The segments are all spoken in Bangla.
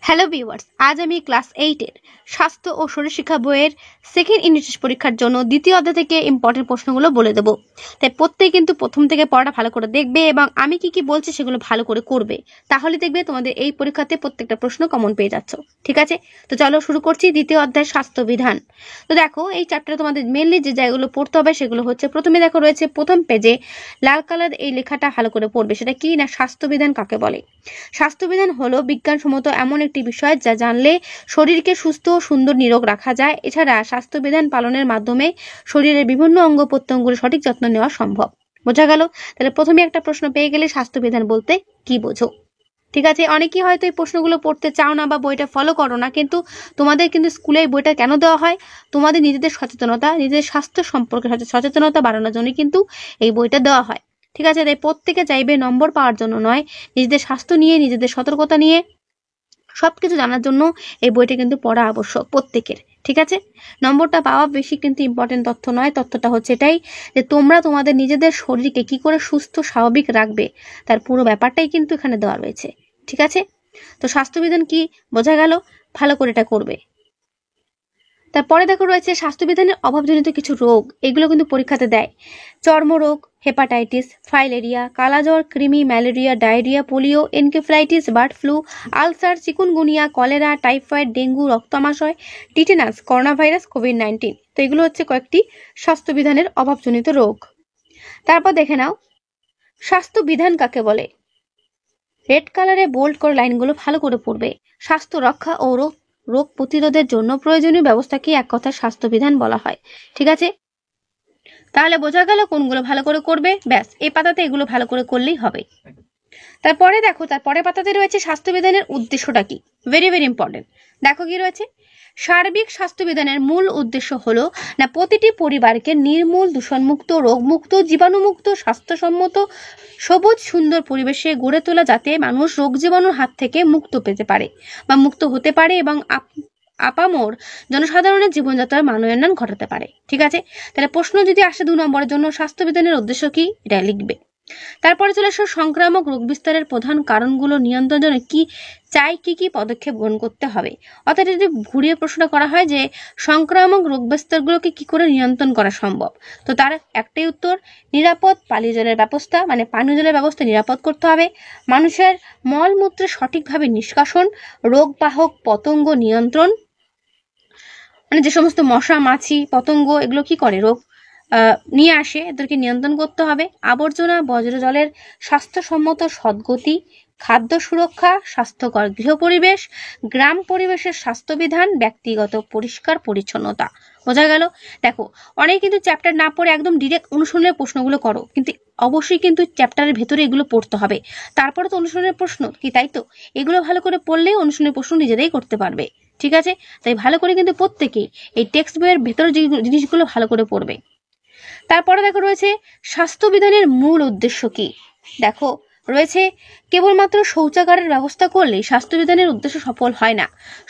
হ্যালো ভিউয়ার্স, আজ আমি ক্লাস 8 এর স্বাস্থ্য ও শরীরশিক্ষা বইয়ের সেকেন্ড ইউনিট পরীক্ষার জন্য দ্বিতীয় অধ্যায় থেকে ইম্পর্টেন্ট প্রশ্নগুলো বলে দেবো। তাই প্রত্যেকে কিন্তু প্রথম থেকে পড়াটা ভালো করে দেখবে এবং আমি কি কি বলছি সেগুলো ভালো করে করবে, তাহলে দেখবে তোমাদের এই পরীক্ষাতে প্রত্যেকটা প্রশ্ন কমন পেয়ে যাচ্ছ। ঠিক আছে, তো চলো শুরু করছি দ্বিতীয় অধ্যায় স্বাস্থ্য বিধান। তো দেখো, এই চ্যাপ্টারে তোমাদের মেনলি যে জায়গাগুলো পড়তে হবে সেগুলো হচ্ছে, প্রথমে দেখো রয়েছে প্রথম পেজে লাল কালার এই লেখাটা ভালো করে পড়বে। সেটা কি না, স্বাস্থ্যবিধান কাকে বলে। স্বাস্থ্যবিধান হলো বিজ্ঞানসম্মত এমন একটি বিষয় যা জানলে শরীরকে সুস্থ ও সুন্দর নিরোগ রাখা যায়। এছাড়া স্বাস্থ্যবিধান পালনের মাধ্যমে শরীরের বিভিন্ন অঙ্গ প্রত্যঙ্গের সঠিক যত্ন নেওয়া সম্ভব। বোঝা গেল? তাহলে প্রথমে একটা প্রশ্ন পেয়ে গেলে স্বাস্থ্যবিধান বলতে কি বোঝো। ঠিক আছে, অনেকেই হয়তো এই প্রশ্নগুলো পড়তে চাও না বা বইটা ফলো করো না, কিন্তু তোমাদের কিন্তু স্কুলে এই বইটা কেন দেওয়া হয়, তোমাদের নিজেদের সচেতনতা, নিজেদের স্বাস্থ্য সম্পর্কে সচেতনতা বাড়ানোর জন্য কিন্তু এই বইটা দেওয়া হয়। ঠিক আছে, তাই প্রত্যেকে চাইবে নম্বর পাওয়ার জন্য নয়, নিজেদের স্বাস্থ্য নিয়ে, নিজেদের সতর্কতা নিয়ে সবকিছু জানার জন্য এই বইটা কিন্তু পড়া আবশ্যক প্রত্যেকের। ঠিক আছে, নম্বরটা পাওয়া বেশি কিন্তু ইম্পর্টেন্ট তথ্য নয়, তথ্যটা হচ্ছে এটাই যে তোমরা তোমাদের নিজেদের শরীরকে কি করে সুস্থ স্বাভাবিক রাখবে, তার পুরো ব্যাপারটাই কিন্তু এখানে দেওয়া রয়েছে। ঠিক আছে, তো স্বাস্থ্যবিধান কি বোঝা গেল, ভালো করে এটা করবে। তারপরে দেখো রয়েছে স্বাস্থ্যবিধানের অভাবজনিত কিছু রোগ, এগুলো কিন্তু পরীক্ষাতে দেয়। চর্মরোগ, হেপাটাইটিস, ফাইলেরিয়া, কালাজ্বর, কৃমি, malaria, diarrhoea, polio, encephalitis, bird flu, ulcer, chikungunya, cholera, typhoid, dengue, রক্তামাশয়, টিটেনাস, করোনা ভাইরাস, কোভিড-19। তো এগুলো হচ্ছে কয়েকটি স্বাস্থ্যবিধানের অভাবজনিত রোগ। তারপর দেখে নাও স্বাস্থ্যবিধান কাকে বলে। রেড কালারে বোল্ড করে লাইনগুলো ভালো করে পড়বে। স্বাস্থ্য রক্ষা ও রোগ প্রতিরোধের জন্য প্রয়োজনীয় ব্যবস্থাকে এক কথায় স্বাস্থ্যবিধান বলা হয়। ঠিক আছে, তাহলে বোঝা গেল কোনগুলো ভালো করে করবে। ব্যাস, এই পাতাতে এগুলো ভালো করে করলেই হবে। তারপরে দেখো, তারপরে পাতাতে রয়েছে স্বাস্থ্যবিধানের উদ্দেশ্যটা কি, ভেরি ভেরি ইম্পর্টেন্ট। দেখো কি রয়েছে, সার্বিক স্বাস্থ্যবিধানের মূল উদ্দেশ্য হলো না প্রতিটি পরিবারকে নির্মূল, দূষণমুক্ত, রোগমুক্ত, জীবাণুমুক্ত, স্বাস্থ্যসম্মত, সবুজ, সুন্দর পরিবেশে গড়ে তোলা, যাতে মানুষ রোগ জীবাণুর হাত থেকে মুক্ত পেতে পারে বা মুক্ত হতে পারে এবং আপামর জনসাধারণের জীবনযাত্রার মান উন্নয়ন ঘটাতে পারে। ঠিক আছে, তাহলে প্রশ্ন যদি আসে 2 নম্বরের জন্য স্বাস্থ্যবিধানের উদ্দেশ্য কি, এটা লিখবে। তারপরে চলে আসো সংক্রামক রোগ বিস্তারের প্রধান কারণগুলো নিয়ন্ত্রণের জন্য কি চাই, কি কি পদক্ষেপ গ্রহণ করতে হবে। অর্থাৎ যদি ঘুরিয়ে প্রশ্নটা করা হয় যে সংক্রামক রোগ বিস্তারগুলোকে কি করে নিয়ন্ত্রণ করা সম্ভব, তো তার একটাই উত্তর, নিরাপদ পানীয় জলের ব্যবস্থা, মানে পানীয় জলের ব্যবস্থা নিরাপদ করতে হবে, মানুষের মলমূত্রের সঠিকভাবে নিষ্কাশন, রোগবাহক পতঙ্গ নিয়ন্ত্রণ, মানে যে সমস্ত মশা, মাছি, পতঙ্গ এগুলো কি করে রোগ নিয়ে আসে, এদেরকে নিয়ন্ত্রণ করতে হবে, আবর্জনা বজ্র জলের স্বাস্থ্যসম্মত সদ্গতি, খাদ্য সুরক্ষা, স্বাস্থ্যকর গৃহ পরিবেশ, গ্রাম পরিবেশের স্বাস্থ্যবিধান, ব্যক্তিগত পরিষ্কার পরিচ্ছন্নতা। বোঝা গেল? দেখো, অনেকে কিন্তু চ্যাপ্টার না পড়ে একদম ডিরেক্ট অনুশীলনের প্রশ্নগুলো করো, কিন্তু অবশ্যই কিন্তু চ্যাপ্টারের ভেতরে এগুলো পড়তে হবে, তারপরে তো অনুশীলনের প্রশ্ন কি, তাই তো? এগুলো ভালো করে পড়লেই অনুশীলনের প্রশ্ন নিজেরাই করতে পারবে। ঠিক আছে, তাই ভালো করে কিন্তু প্রত্যেকেই এই টেক্সট বইয়ের ভেতরে যে জিনিসগুলো ভালো করে পড়বে। তারপরে দেখো রয়েছে স্বাস্থ্যবিধানের মূল উদ্দেশ্য কি। দেখো রয়েছে, কেবলমাত্র শৌচাগারের ব্যবস্থা করলে স্বাস্থ্যবিধানের উদ্দেশ্য সফল হয় না।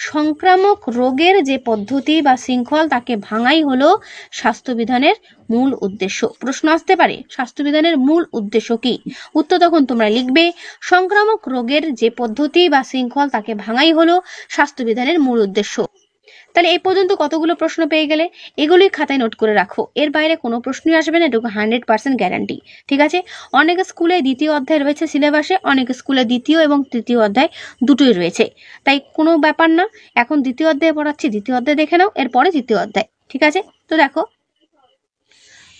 সংক্রামক রোগের যে পদ্ধতি বা শৃঙ্খল, তাকে ভাঙাই হলো স্বাস্থ্যবিধানের মূল উদ্দেশ্য। প্রশ্ন আসতে পারে স্বাস্থ্যবিধানের মূল উদ্দেশ্য কি, উত্তর তখন তোমরা লিখবে সংক্রামক রোগের যে পদ্ধতি বা শৃঙ্খল, তাকে ভাঙাই হলো স্বাস্থ্যবিধানের মূল উদ্দেশ্য। তাহলে এই পর্যন্ত কতগুলো প্রশ্ন পেয়ে গেলে, এগুলোই খাতায় নোট করে রাখো, এর বাইরে কোনো প্রশ্নই আসবে না, এটুকু 100% গ্যারান্টি। ঠিক আছে, অনেক স্কুলে দ্বিতীয় অধ্যায় রয়েছে সিলেবাসে, অনেক স্কুলে দ্বিতীয় এবং তৃতীয় অধ্যায় দুটোই রয়েছে, তাই কোনো ব্যাপার না। এখন দ্বিতীয় অধ্যায় পড়াচ্ছি, দ্বিতীয় অধ্যায় দেখে নাও, এরপরে তৃতীয় অধ্যায়। ঠিক আছে, তো দেখো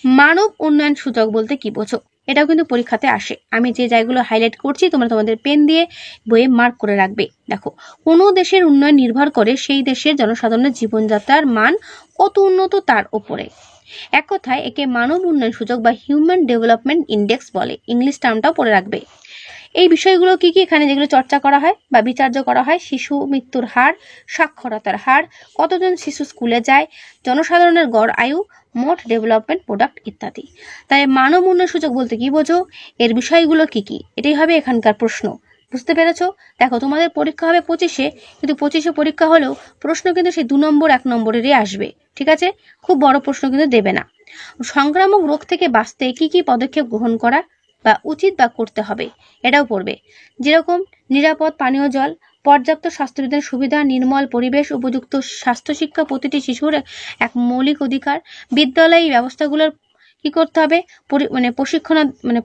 মানব উন্নয়ন সূচক বলতে কি বোঝো, এটাও কিন্তু পরীক্ষাতে আসে। আমি যে জায়গাগুলো হাইলাইট করছি তোমরা তোমাদের পেন দিয়ে বইয়ে মার্ক করে রাখবে। দেখো, কোনো দেশের উন্নয়ন নির্ভর করে সেই দেশের জনসাধারণের জীবনযাত্রার মান কত উন্নত তার উপরে। এক কথায় একে মানব উন্নয়ন সূচক বা হিউম্যান ডেভেলপমেন্ট ইন্ডেক্স বলে। ইংলিশ টার্মটাও পড়ে রাখবে। এই বিষয়গুলো কি কি এখানে যেগুলো চর্চা করা হয় বা বিচার্য করা হয়, শিশু মৃত্যুর হার, সাক্ষরতার হার, কতজন শিশু স্কুলে যায়, জনসাধারণের গড় আয়ু, মোট ডেভেলপমেন্ট প্রোডাক্ট ইত্যাদি। তাই মানব উন্নয়ন সূচক বলতে কি বোঝো, এর বিষয়গুলো কি কি, এটাই হবে এখানকার প্রশ্ন। বুঝতে পেরেছো? দেখো, তোমাদের পরীক্ষা হবে 25-এ, কিন্তু 25-এ পরীক্ষা হলেও প্রশ্ন কিন্তু সেই 2 নম্বর 1 নম্বরেরই আসবে। ঠিক আছে, খুব বড় প্রশ্ন কিন্তু দেবে না। সংক্রামক রোগ থেকে বাঁচতে কি কি পদক্ষেপ গ্রহণ করা বা উচিত বা করতে হবে, এটাও পড়বে। যেরকম নিরাপদ পানীয় জল, পর্যাপ্ত স্বাস্থ্যবিধান সুবিধা, নির্মল পরিবেশ, উপযুক্ত স্বাস্থ্য শিক্ষা প্রতিটি শিশুর এক মৌলিক অধিকার। বিদ্যালয় এই ব্যবস্থাগুলোর কি করতে হবে,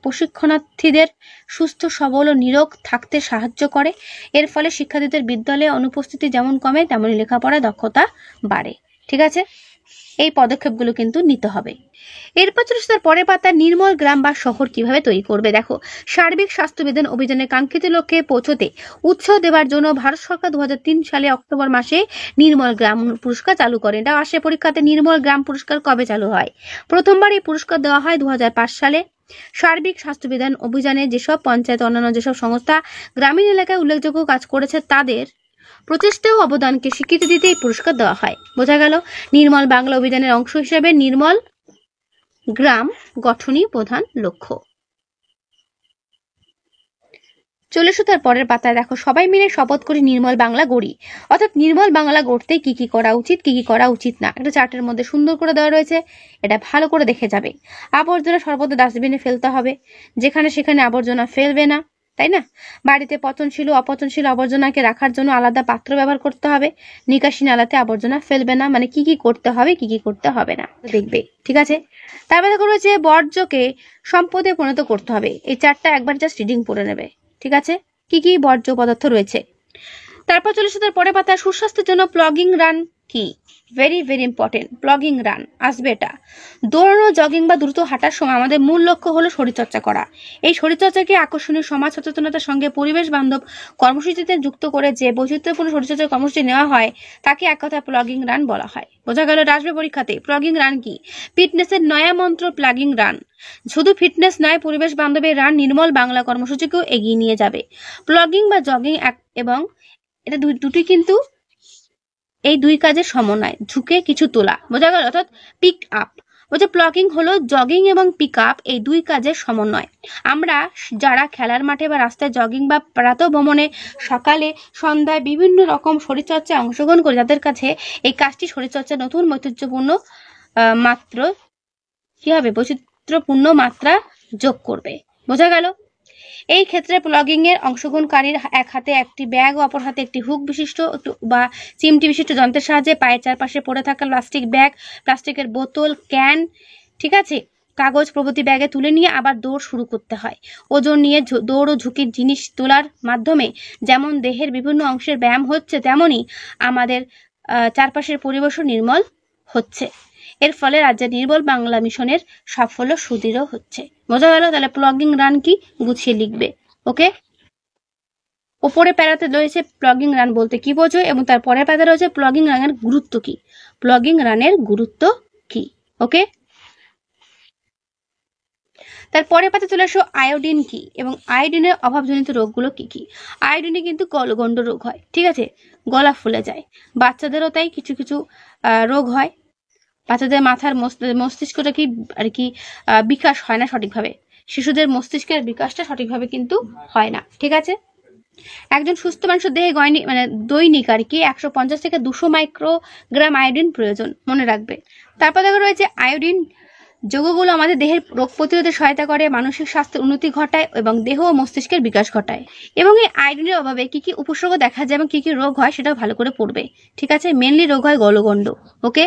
প্রশিক্ষণার্থীদের সুস্থ সবল ও নিরোগ থাকতে সাহায্য করে। এর ফলে শিক্ষার্থীদের বিদ্যালয়ে অনুপস্থিতি যেমন কমে তেমনি লেখাপড়ায় দক্ষতা বাড়ে। ঠিক আছে, এই পদক্ষেপগুলো কিন্তু নিতে হবে। এরপর চলে তার পরের পাতা, নির্মল গ্রাম বা শহর কিভাবে তৈরি করবে। দেখো, সার্বিক স্বাস্থ্যবিধান অভিযানের কাঙ্ক্ষিত লক্ষ্যে পৌঁছতে উৎসাহ দেওয়ার জন্য ভারত সরকার 2003 সালে অক্টোবর মাসে নির্মল গ্রাম পুরস্কার চালু করেন। এটা আসে পরীক্ষাতে, নির্মল গ্রাম পুরস্কার কবে চালু হয়? প্রথমবার এই পুরস্কার দেওয়া হয় 2005 সালে। সার্বিক স্বাস্থ্যবিধান অভিযানে যেসব পঞ্চায়েত অন্যান্য যেসব সংস্থা গ্রামীণ এলাকায় উল্লেখযোগ্য কাজ করেছে তাদের প্রচেষ্টা ও অবদানকে স্বীকৃতি দিতে এই পুরস্কার দেওয়া হয়। বোঝা গেল, নির্মল বাংলা অভিযানের অংশ হিসেবে নির্মল গ্রাম গঠনই প্রধান লক্ষ্য। চলে এসো তার পরের পাতায়। দেখো, সবাই মিলে শপথ করি নির্মল বাংলা গড়ি। অর্থাৎ নির্মল বাংলা গড়তে কি কি করা উচিত, কি কি করা উচিত না, একটা চার্টের মধ্যে সুন্দর করে দেওয়া রয়েছে, এটা ভালো করে দেখে যাবে। আবর্জনা সর্বদা ডাস্টবিনে ফেলতে হবে, যেখানে সেখানে আবর্জনা ফেলবে না, তাই না? বাড়িতে পচনশীল ও অপচনশীল আবর্জনাকে রাখার জন্য আলাদা পাত্র ব্যবহার করতে হবে। নিকাশি নালাতে আবর্জনা ফেলবে না, মানে কি কি করতে হবে কি কি করতে হবে না দেখবে। ঠিক আছে, তারপরে দেখো রয়েছে বর্জ্যকে সম্পদে পরিণত করতে হবে। এই চারটা একবার জাস্ট রিডিং পড়ে নেবে। ঠিক আছে, কি কি বর্জ্য পদার্থ রয়েছে। তারপর চলে এসে তার পরের পাতা, সুস্বাস্থ্যের জন্য প্লগিং রান কি? Very very important. Plogging run আসবে এটা। দৌড়ানো, জগিং বা দ্রুত হাঁটার সময় আমাদের মূল লক্ষ্য হলো শরীরচর্চা করা। এই শরীরচর্চাকে আকর্ষণীয় সমাজ সচেতনতার সঙ্গে পরিবেশ বান্ধব কর্মসূচিতে যুক্ত করে যে বৈচিত্র্যপূর্ণ শরীরচর্চার কর্মসূচি নেওয়া হয় তাকে এক কথায় প্লগিং রান বলা হয়। বোঝা গেল, আসবে পরীক্ষাতে। প্লগিং রান কি? ফিটনেসের নয়া মন্ত্র প্লগিং রান। শুধু ফিটনেস নয়, পরিবেশ বান্ধব এই রান নির্মল বাংলা কর্মসূচিকেও এগিয়ে নিয়ে যাবে। প্লগিং বা জগিং এবং এটা দুটি কিন্তু এই দুই কাজের সমন্বয়, ঝুঁকে কিছু তোলা। বোঝা গেল, অর্থাৎ পিক আপ। বলছে প্লগিং হলো জগিং এবং পিক আপ, এই দুই কাজের সমন্বয়। আমরা যারা খেলার মাঠে বা রাস্তায় জগিং বা প্রাতঃ ভ্রমণে, সকালে সন্ধ্যায় বিভিন্ন রকম শরীরচর্চায় অংশগ্রহণ করি, তাদের কাছে এই কাজটি শরীরচর্চা নতুন ঐতিহ্যপূর্ণ বৈচিত্র্যপূর্ণ মাত্রা যোগ করবে। বোঝা গেল, এই ক্ষেত্রে প্লগিং এর অংশগ্রহণকারীর এক হাতে একটি ব্যাগ ও অপর হাতে একটি হুক বিশিষ্ট বা চিমটি বিশিষ্ট যন্ত্রের সাহায্যে পায়ের চারপাশে পড়ে থাকা প্লাস্টিক ব্যাগ, প্লাস্টিকের বোতল, ক্যান, ঠিক আছে, কাগজ প্রভৃতি ব্যাগে তুলে নিয়ে আবার দৌড় শুরু করতে হয়। ওজন নিয়ে দৌড় ও ঝুঁকির জিনিস তোলার মাধ্যমে যেমন দেহের বিভিন্ন অংশের ব্যায়াম হচ্ছে, তেমনি আমাদের চারপাশের পরিবেশও নির্মল হচ্ছে। এর ফলে রাজ্যের নির্মল বাংলা মিশনের সাফল্য সুদৃঢ় হচ্ছে। বোঝা গেল? তাহলে প্লগিং রান কি গুছিয়ে লিখবে। ওকে, ওপরে প্যারাতে রয়েছে প্লগিং রান বলতে কি বোঝো, এবং তার পরের প্যারাতে রয়েছে প্লগিং রানের গুরুত্ব কি। প্লগিং রানের গুরুত্ব কি? ওকে, তারপরে পাতে চলে আসো আয়োডিন কি এবং আয়োডিনের অভাবজনিত রোগগুলো কি কি। আয়োডিনে কিন্তু গলগণ্ড রোগ হয়, ঠিক আছে, গলা ফুলে যায়। বাচ্চাদেরও তাই কিছু কিছু রোগ হয়। বাচ্চাদের মাথার মস্তিষ্কটা কি আর কি বিকাশ হয় না সঠিকভাবে। শিশুদের মস্তিষ্কের বিকাশটা সঠিকভাবে কিন্তু হয় না। ঠিক আছে, একজন সুস্থ মানুষের দেহে দৈনিক আর কি 150 থেকে 200 মাইক্রোগ্রাম আয়োডিন প্রয়োজন, মনে রাখবে। তারপর দেখা রয়েছে আয়োডিন যৌগগুলো আমাদের দেহের রোগ প্রতিরোধে সহায়তা করে, মানসিক স্বাস্থ্যের উন্নতি ঘটায় এবং দেহ ও মস্তিষ্কের বিকাশ ঘটায়। এবং এই আয়োডিনের অভাবে কি কি উপসর্গ দেখা যায় এবং কি কি রোগ হয় সেটাও ভালো করে পড়বে। ঠিক আছে, মেনলি রোগ হয় গলগণ্ড। ওকে,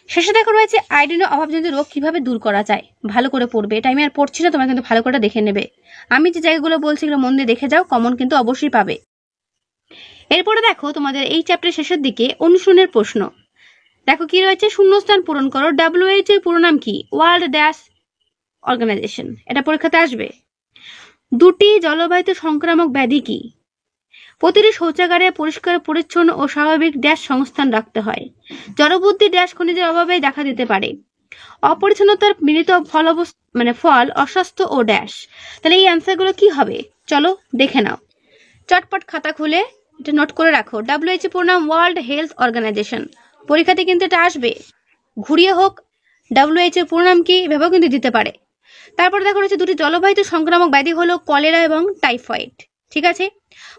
শেষে দেখা রয়েছে আয়োডিনের অভাবজনিত রোগ কিভাবে দূর করা যায়, ভালো করে পড়বে। এটা আমি আর পড়ছি না, তোমরা কিন্তু ভালো করে দেখে নেবে। আমি যে জায়গাগুলো বলছি এগুলো মন দিয়ে দেখে যাও, কমন কিন্তু অবশ্যই পাবে। এরপরে দেখো তোমাদের এই চ্যাপ্টারের শেষের দিকে অনুশীলনের প্রশ্ন। দেখো কি রয়েছে, শূন্যস্থান পূরণ করো। WHO এর পুরো নাম কি? World dash organisation. এটা পরীক্ষাতে আসবে। দুটি জলবাহিত সংক্রামক ব্যাধি কি? প্রতিটি শৌচাগারে পরিষ্কার পরিচ্ছন্ন ও স্বাভাবিক ড্যাশ সংস্থান রাখতে হয়। জড়বুদ্ধি ড্যাশ খনিজের অভাবে দেখা দিতে পারে। অপরিচ্ছন্নতার মিলিত ফল অস্বাস্থ্য ও ড্যাশ। তাহলে এই অ্যান্সারগুলো কি হবে চলো দেখে নাও। চটপট খাতা খুলে এটা নোট করে রাখো। WHO পুরো নাম ওয়ার্ল্ড হেলথ অর্গানাইজেশন। পরীক্ষাতে কিন্তু এটা আসবে, ঘুরিয়ে হোক WHO পুরো নাম কি ভেবেও কিন্তু দিতে পারে। তারপরে দেখা রয়েছে দুটি জলবাহিত সংক্রামক ব্যাধি হলো কলেরা এবং টাইফয়েড। ঠিক আছে,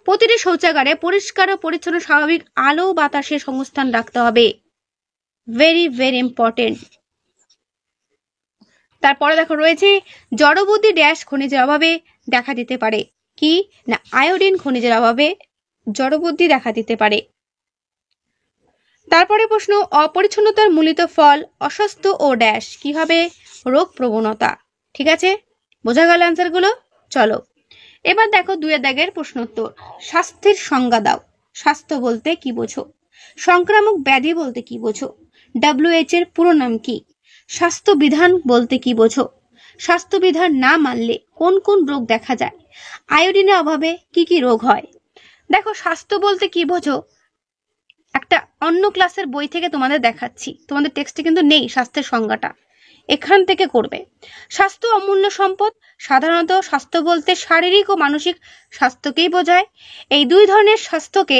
প্রতিটি শৌচাগারে পরিষ্কার ও পরিচ্ছন্ন স্বাভাবিক আলো বাতাসের সংস্থান রাখতে হবে। Very very important. তারপরে দেখো রয়েছে জড়বুদ্ধি ড্যাশ খনিজের অভাবে দেখা দিতে পারে, কি না আয়োডিন খনিজের অভাবে জড়বুদ্ধি দেখা দিতে পারে। তারপরে প্রশ্ন অপরিচ্ছন্নতার মূলিত ফল অস্বাস্থ্য ও ড্যাশ কি হবে, রোগ প্রবণতা। ঠিক আছে, বোঝা গেল অ্যান্সারগুলো। চলো এবার দেখো 2 দাগের প্রশ্নোত্তর। স্বাস্থ্যের সংজ্ঞা দাও। স্বাস্থ্য বলতে কি বোঝো? সংক্রামক ব্যাধি বলতে কি বোঝো? WHO এর পুরো নাম কি? স্বাস্থ্য বিধান বলতে কি বোঝো? স্বাস্থ্য বিধান না মানলে কোন কোন রোগ দেখা যায়? আয়োডিনের অভাবে কি কি রোগ হয়? দেখো স্বাস্থ্য বলতে কি বোঝো একটা অন্য ক্লাসের বই থেকে তোমাদের দেখাচ্ছি, তোমাদের টেক্সটে কিন্তু নেই স্বাস্থ্যের সংজ্ঞাটা, এখান থেকে করবে। স্বাস্থ্য অমূল্য সম্পদ। সাধারণত স্বাস্থ্য বলতে শারীরিক ও মানসিক স্বাস্থ্যকেই বোঝায়। এই 2 ধরনের স্বাস্থ্যকে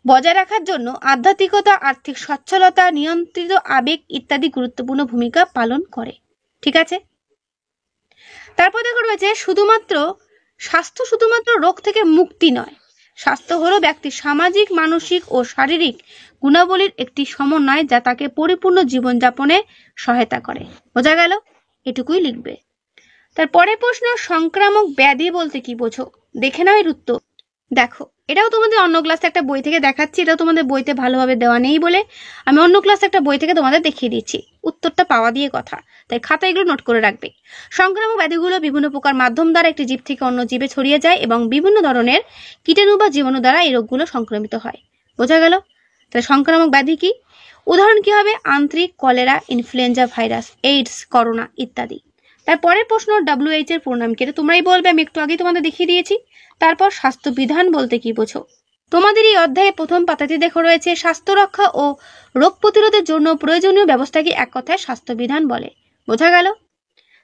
বজায় রাখার জন্য আধ্যাত্মিকতা, আর্থিক সচ্ছলতা, নিয়ন্ত্রিত আবেগ ইত্যাদি গুরুত্বপূর্ণ ভূমিকা পালন করে। ঠিক আছে, তারপর দেখো রয়েছে স্বাস্থ্য শুধুমাত্র রোগ থেকে মুক্তি নয়, স্বাস্থ্য হলো ব্যক্তির সামাজিক, মানসিক ও শারীরিক গুণাবলীর একটি সমন্বয় যা তাকে পরিপূর্ণ জীবনযাপনে সহায়তা করে। বোঝা গেল? এটুকুই লিখবে। তারপরে প্রশ্ন সংক্রামক ব্যাধি বলতে কি বোঝো? দেখে নাও এর উত্তর। দেখো এটাও তোমাদের অন্য ক্লাসে একটা বই থেকে দেখাচ্ছি, এটাও তোমাদের বইতে ভালোভাবে দেওয়া নেই বলে আমি অন্য ক্লাসে একটা বই থেকে তোমাদের দেখিয়ে দিচ্ছি, উত্তরটা পাওয়া দিয়ে কথা, তাই খাতা এগুলো নোট করে রাখবে। সংক্রামক ব্যাধিগুলো বিভিন্ন প্রকার মাধ্যম দ্বারা একটি জীব থেকে অন্য জীবে ছড়িয়ে যায় এবং বিভিন্ন ধরনের কীটাণু বা জীবাণু দ্বারা এই রোগগুলো সংক্রমিত হয়। বোঝা গেল? তাহলে সংক্রামক ব্যাধি কি? উদাহরণ কি হবে? আন্ত্রিক, cholera, influenza virus, AIDS, corona ইত্যাদি। তারপরের প্রশ্ন WHO এর পুরো নাম কি? তোমরাই বলবে, আমি একটু আগে তোমাদের দেখিয়ে দিয়েছি। তারপর স্বাস্থ্য বিধান বলতে কি বোঝো? তোমাদের এই অধ্যায়ে প্রথম পাতাতে দেখো রয়েছে স্বাস্থ্য রক্ষা ও রোগ প্রতিরোধের জন্য প্রয়োজনীয় ব্যবস্থাকে এক কথায় স্বাস্থ্য বিধান বলে। বোঝা গেল?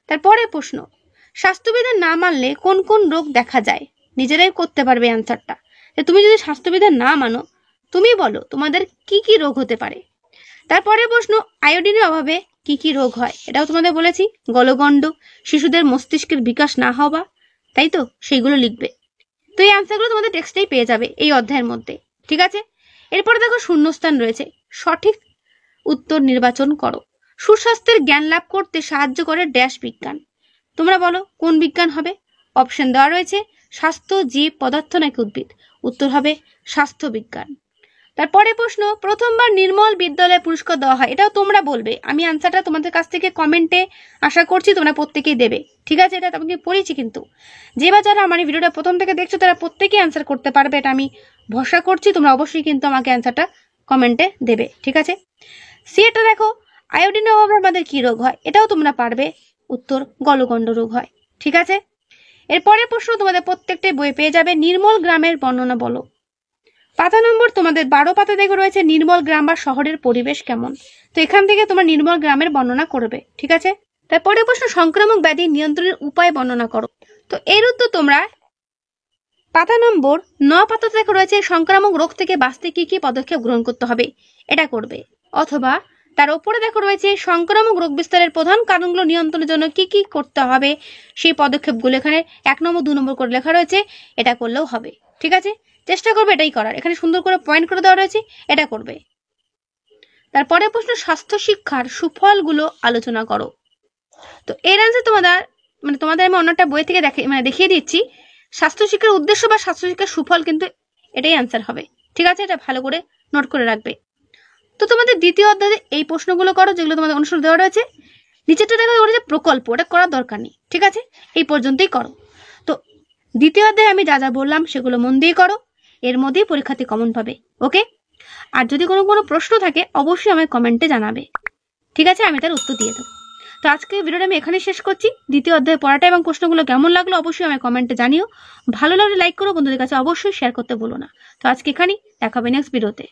তারপরে প্রশ্ন স্বাস্থ্যবিধান না মানলে কোন কোন রোগ দেখা যায়? নিজেরাই করতে পারবে অ্যান্সারটা। তুমি যদি স্বাস্থ্যবিধান না মানো, তুমি বলো তোমাদের কি কি রোগ হতে পারে। তারপরে প্রশ্ন আয়োডিনের অভাবে কি কি রোগ হয়? এটাও তোমাদের বলেছি, গলগণ্ড, শিশুদের মস্তিষ্কের বিকাশ না হওয়া, তাই তো, সেইগুলো লিখবে। তো এই অ্যান্সারগুলো তোমাদের টেক্সটেই পেয়ে যাবে এই অধ্যায়ের মধ্যে। ঠিক আছে, এরপরে দেখো শূন্যস্থান রয়েছে, সঠিক উত্তর নির্বাচন করো। সুস্বাস্থ্যের জ্ঞান লাভ করতে সাহায্য করে ড্যাশ বিজ্ঞান। তোমরা বলো কোন বিজ্ঞান হবে? অপশন দেওয়া রয়েছে স্বাস্থ্য, জীব, পদার্থ নাকি উদ্ভিদ। উত্তর হবে স্বাস্থ্য বিজ্ঞান। তারপরে প্রশ্ন প্রথমবার নির্মল বিদ্যালয়ে পুরস্কার দেওয়া হয়, এটাও তোমরা বলবে। আমি আনসারটা তোমাদের কাছ থেকে কমেন্টে আশা করছি তোমরা প্রত্যেকেই দেবে। ঠিক আছে, এটা তোমাকে পড়েছি, কিন্তু যারা আমার এই ভিডিওটা প্রথম থেকে দেখছো তারা প্রত্যেকেই অ্যান্সার করতে পারবে, এটা আমি ভরসা করছি। তোমরা অবশ্যই কিন্তু আমাকে অ্যান্সারটা কমেন্টে দেবে। ঠিক আছে, এটা দেখো আয়োডিনের অভাবে আমাদের কি রোগ হয়? এটাও তোমরা পারবে, উত্তর গলগণ্ড রোগ হয়। ঠিক আছে, এরপরে প্রশ্ন তোমাদের প্রত্যেকটাই বই পেয়ে যাবে, নির্মল গ্রামের বর্ণনা বলো। পাতা নম্বর তোমাদের 12 পাতা দেখে রয়েছে নির্মল গ্রাম বা শহরের পরিবেশ কেমন। তো এখান থেকে তোমার নির্মল গ্রামের বর্ণনা করবে। ঠিক আছে, তারপরে প্রশ্ন সংক্রামক ব্যাধি নিয়ন্ত্রণের উপায় বর্ণনা করো। তো এর উত্তর তোমরা পাতা নম্বর 9 পাতা দেখে রয়েছে সংক্রামক রোগ থেকে বাঁচতে কি কি পদক্ষেপ গ্রহণ করতে হবে, এটা করবে। অথবা তার উপরে দেখো রয়েছে সংক্রামক রোগ বিস্তারের প্রধান কারণগুলো নিয়ন্ত্রণের জন্য কি কি করতে হবে, সেই পদক্ষেপগুলো এখানে 1 নম্বর 2 নম্বর করে লেখা রয়েছে, এটা করলেও হবে। ঠিক আছে, চেষ্টা করবে এটাই করার, এখানে সুন্দর করে পয়েন্ট করে দেওয়া রয়েছে, এটা করবে। তারপরে প্রশ্ন স্বাস্থ্য শিক্ষার সুফলগুলো আলোচনা করো। তো এর আনসার তোমাদের আমি অন্যটা বই থেকে দেখিয়ে দিচ্ছি। স্বাস্থ্য শিক্ষার উদ্দেশ্য বা স্বাস্থ্য শিক্ষার সুফল কিন্তু এটাই আনসার হবে। ঠিক আছে, এটা ভালো করে নোট করে রাখবে। তো তোমাদের দ্বিতীয় অধ্যায়ে এই প্রশ্নগুলো করো যেগুলো তোমাদের অনুসরণ দেওয়া রয়েছে। নিচেরটা দেখা রয়েছে প্রকল্প, ওটা করার দরকার নেই। ঠিক আছে, এই পর্যন্তই করো। তো দ্বিতীয় অধ্যায়ে আমি যা যা বললাম সেগুলো মন দিয়ে করো, এর মধ্যেই পরীক্ষাতে কমন পাবে। ওকে, আর যদি কোনো প্রশ্ন থাকে অবশ্যই আমায় কমেন্টে জানাবে। ঠিক আছে, আমি তার উত্তর দিয়ে দেবো। তো আজকে ভিডিওটা আমি এখানে শেষ করছি। দ্বিতীয় অধ্যায়ে পড়াটা এবং প্রশ্নগুলো কেমন লাগলো অবশ্যই আমায় কমেন্টে জানিও। ভালো লাগলে লাইক করো, বন্ধুদের কাছে অবশ্যই শেয়ার করতে ভুলো না। তো আজকে এখানেই, দেখা হবে নেক্সট ভিডিওতে।